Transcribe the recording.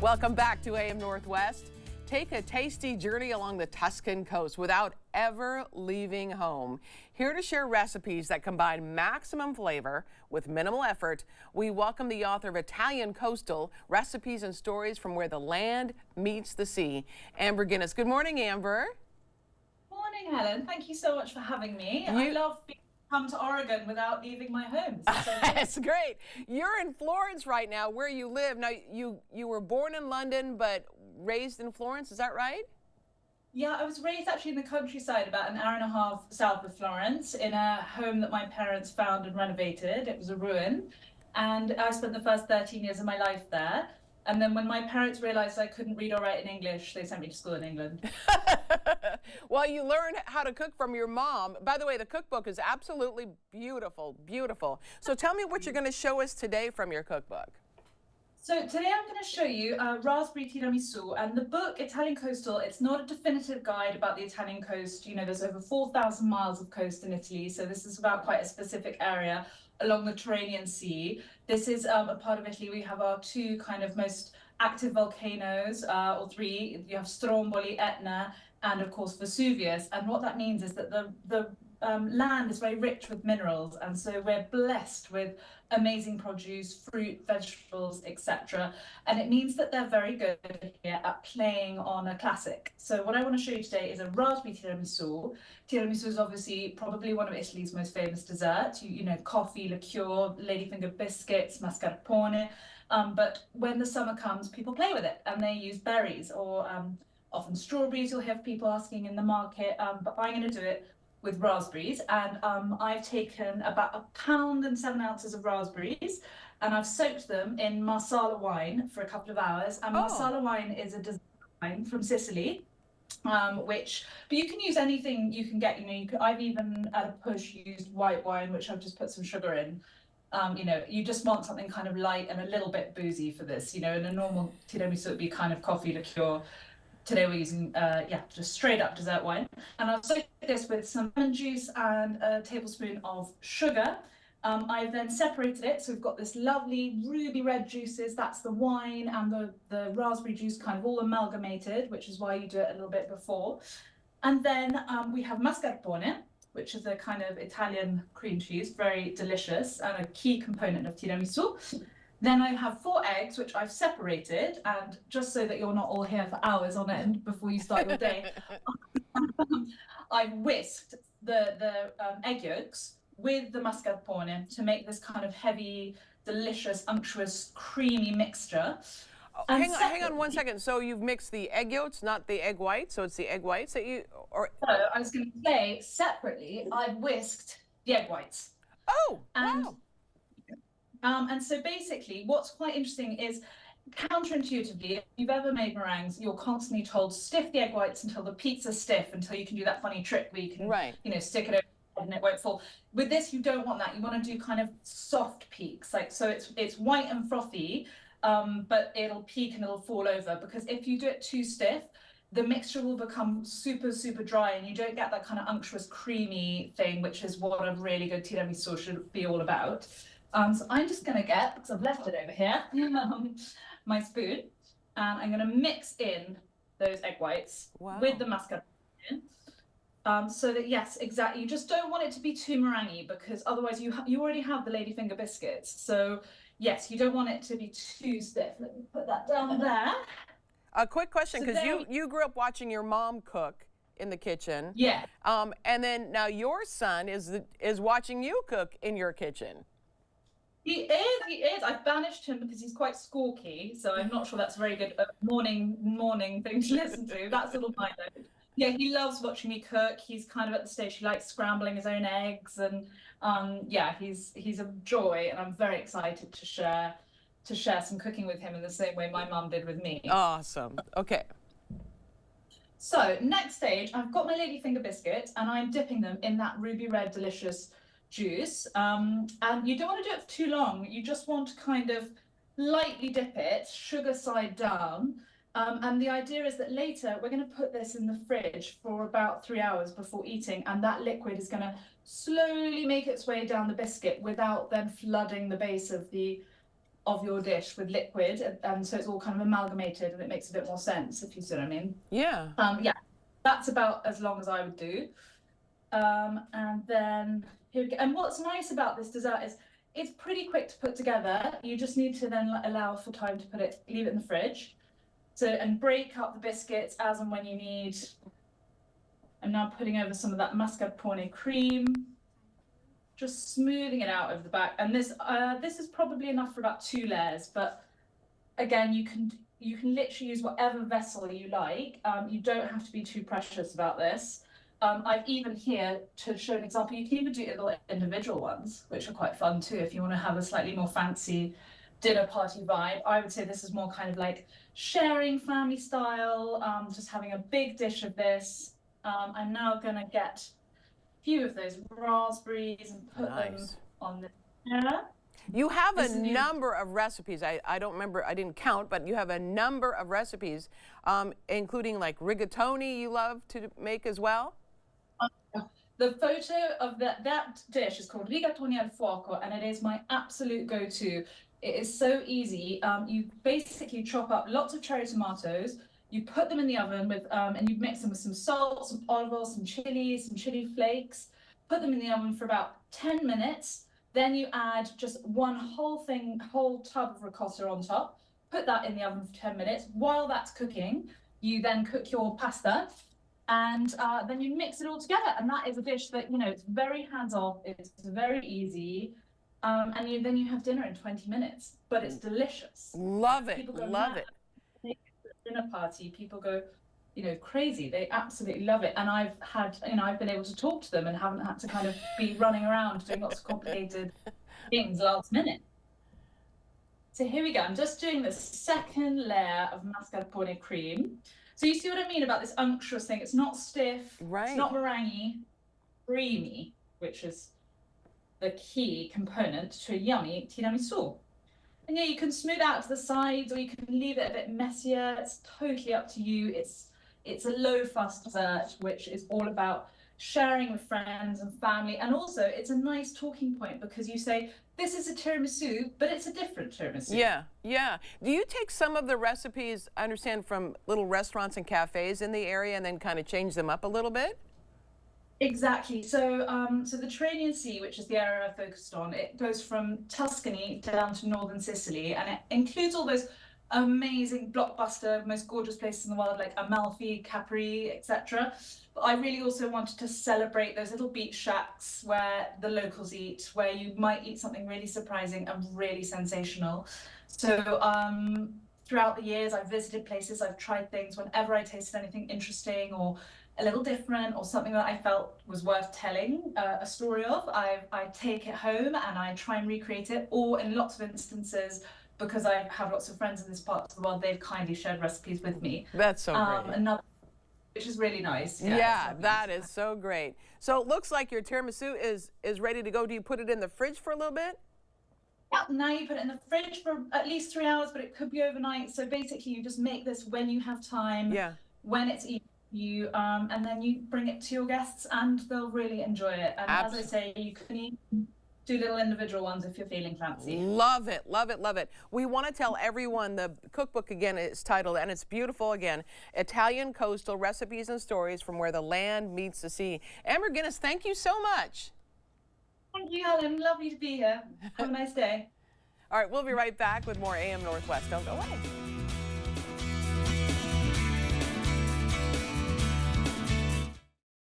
Welcome back to AM Northwest. Take a tasty journey along the Tuscan coast without ever leaving home. Here to share recipes that combine maximum flavor with minimal effort, we welcome the author of Italian Coastal, Recipes and Stories from Where the Land Meets the Sea, Amber Guinness. Good morning, Amber. Morning, Helen. Thank you so much for having me. I love being come to Oregon without leaving my home. It's great. You're in Florence right now, where you live. Now, you were born in London, but raised in Florence. Is that right? Yeah, I was raised actually in the countryside, about an hour and a half south of Florence, in a home that my parents found and renovated. It was a ruin. And I spent the first 13 years of my life there. And then when my parents realized I couldn't read or write in English, they sent me to school in England. Well, you learned how to cook from your mom. By the way, the cookbook is absolutely beautiful, beautiful. So tell me what you're going to show us today from your cookbook. So today I'm going to show you raspberry tiramisu, and the book Italian Coastal, it's not a definitive guide about the Italian coast. You know, there's over 4,000 miles of coast in Italy, so this is about quite a specific area along the Tyrrhenian Sea. This is a part of Italy. We have our two kind of most active volcanoes, or three. You have Stromboli, Etna, and of course Vesuvius. And what that means is that the land is very rich with minerals, and so we're blessed with amazing produce, fruit, vegetables, etc. And it means that they're very good here at playing on a classic. So what I want to show you today is a raspberry tiramisu. Tiramisu is obviously probably one of Italy's most famous desserts. You know, coffee, liqueur, ladyfinger biscuits, mascarpone. But when the summer comes, people play with it, and they use berries or often strawberries. You'll have people asking in the market, but I'm going to do it with raspberries. And I've taken about 1 pound and 7 ounces of raspberries, and I've soaked them in Marsala wine for a couple of hours. And Marsala wine is a dessert wine from Sicily, but you can use anything you can get. You know, I've even at a push used white wine, which I've just put some sugar in. You know, you just want something kind of light and a little bit boozy for this. You know, in a normal tiramisu, it'd be kind of coffee liqueur. Today we're using, just straight up dessert wine. And I've soaked this with some lemon juice and a tablespoon of sugar. I've then separated it. So we've got this lovely ruby red juices. That's the wine and the raspberry juice kind of all amalgamated, which is why you do it a little bit before. And then we have mascarpone, which is a kind of Italian cream cheese, very delicious and a key component of tiramisu. Then I have 4 eggs, which I've separated, and just so that you're not all here for hours on end before you start your day, I've whisked the egg yolks with the mascarpone to make this kind of heavy, delicious, unctuous, creamy mixture. Hang on 1 second. So you've mixed the egg yolks, not the egg whites. So it's the egg whites that you, or? So I was going to say separately, I've whisked the egg whites. Oh, wow. And so basically, what's quite interesting is counterintuitively, if you've ever made meringues, you're constantly told stiff the egg whites until the peak's stiff, until you can do that funny trick where you can, you know, stick it over and it won't fall. With this, you don't want that. You want to do kind of soft peaks, like so it's white and frothy, but it'll peak and it'll fall over, because if you do it too stiff, the mixture will become super, super dry, and you don't get that kind of unctuous, creamy thing, which is what a really good tiramisu should be all about. So I'm just going to get, because I've left it over here, my spoon, and I'm going to mix in those egg whites with the mascarpone. So that, yes, exactly. You just don't want it to be too meringue, because otherwise you already have the ladyfinger biscuits. So yes, you don't want it to be too stiff. Let me put that down there. A quick question, because you grew up watching your mom cook in the kitchen. Yeah. And then now your son is watching you cook in your kitchen. He is. I've banished him because he's quite squawky, so I'm not sure that's a very good morning thing to listen to. That's a little mind though. Yeah, he loves watching me cook. He's kind of at the stage he likes scrambling his own eggs, and yeah, he's a joy, and I'm very excited to share some cooking with him in the same way my mum did with me. Awesome. Okay. So next stage, I've got my ladyfinger biscuits, and I'm dipping them in that ruby red delicious juice, and you don't want to do it for too long. You just want to kind of lightly dip it, sugar side down, and the idea is that later we're going to put this in the fridge for about 3 hours before eating, and that liquid is going to slowly make its way down the biscuit without then flooding the base of the of your dish with liquid, and so it's all kind of amalgamated, and it makes a bit more sense, if you see what I mean. Yeah. Yeah, that's about as long as I would do. And then here we go. And what's nice about this dessert is it's pretty quick to put together. You just need to then allow for time to leave it in the fridge. So, and break up the biscuits as and when you need. I'm now putting over some of that mascarpone cream, just smoothing it out over the back. And this is probably enough for about 2 layers, but again, you can literally use whatever vessel you like. You don't have to be too precious about this. I've even here, to show an example, you can even do little individual ones, which are quite fun too, if you want to have a slightly more fancy dinner party vibe. I would say this is more kind of like sharing family style, just having a big dish of this. I'm now going to get a few of those raspberries and put them on the dinner. You have a number of recipes. I don't remember, I didn't count, but you have a number of recipes, including like rigatoni you love to make as well. The photo of that dish is called rigatoni al fuoco, and it is my absolute go-to. It is so easy. You basically chop up lots of cherry tomatoes, you put them in the oven with, and you mix them with some salt, some olive oil, some chili flakes, put them in the oven for about 10 minutes. Then you add just one whole tub of ricotta on top, put that in the oven for 10 minutes. While that's cooking, you then cook your pasta, and then you mix it all together. And that is a dish that, you know, it's very hands-off, it's very easy, and then you have dinner in 20 minutes, but it's delicious. Love it, love it. Dinner party, people go, you know, crazy. They absolutely love it. And I've had, you know, I've been able to talk to them and haven't had to kind of be running around doing lots of complicated things last minute. So here we go. I'm just doing the second layer of mascarpone cream. So you see what I mean about this unctuous thing? It's not stiff, right. It's not meringue, creamy, which is the key component to a yummy tiramisu. And yeah, you can smooth out to the sides, or you can leave it a bit messier. It's totally up to you. It's a low-fuss dessert, which is all about sharing with friends and family. And also, it's a nice talking point because you say, this is a tiramisu, but it's a different tiramisu. Yeah, yeah. Do you take some of the recipes, I understand, from little restaurants and cafes in the area and then kind of change them up a little bit? Exactly. So, the Mediterranean Sea, which is the area I focused on, it goes from Tuscany down to northern Sicily, and it includes all those amazing blockbuster, most gorgeous places in the world like Amalfi, Capri, etc. But I really also wanted to celebrate those little beach shacks where the locals eat, where you might eat something really surprising and really sensational. So, throughout the years, I've visited places, I've tried things. Whenever I tasted anything interesting or a little different or something that I felt was worth telling a story of, I take it home and I try and recreate it, or in lots of instances, because I have lots of friends in this part of the world, they've kindly shared recipes with me. That's so great. Which is really nice. Yeah, that is so great. So it looks like your tiramisu is ready to go. Do you put it in the fridge for a little bit? Yeah, now you put it in the fridge for at least 3 hours, but it could be overnight. So basically you just make this when you have time, when it's easy. And then you bring it to your guests and they'll really enjoy it. And as I say, you can even do little individual ones if you're feeling fancy. Love it, love it, love it. We want to tell everyone the cookbook again is titled, and it's beautiful again, Italian Coastal Recipes and Stories from Where the Land Meets the Sea. Amber Guinness, thank you so much. Thank you, Helen. Lovely to be here. Have a nice day. All right, we'll be right back with more AM Northwest. Don't go away.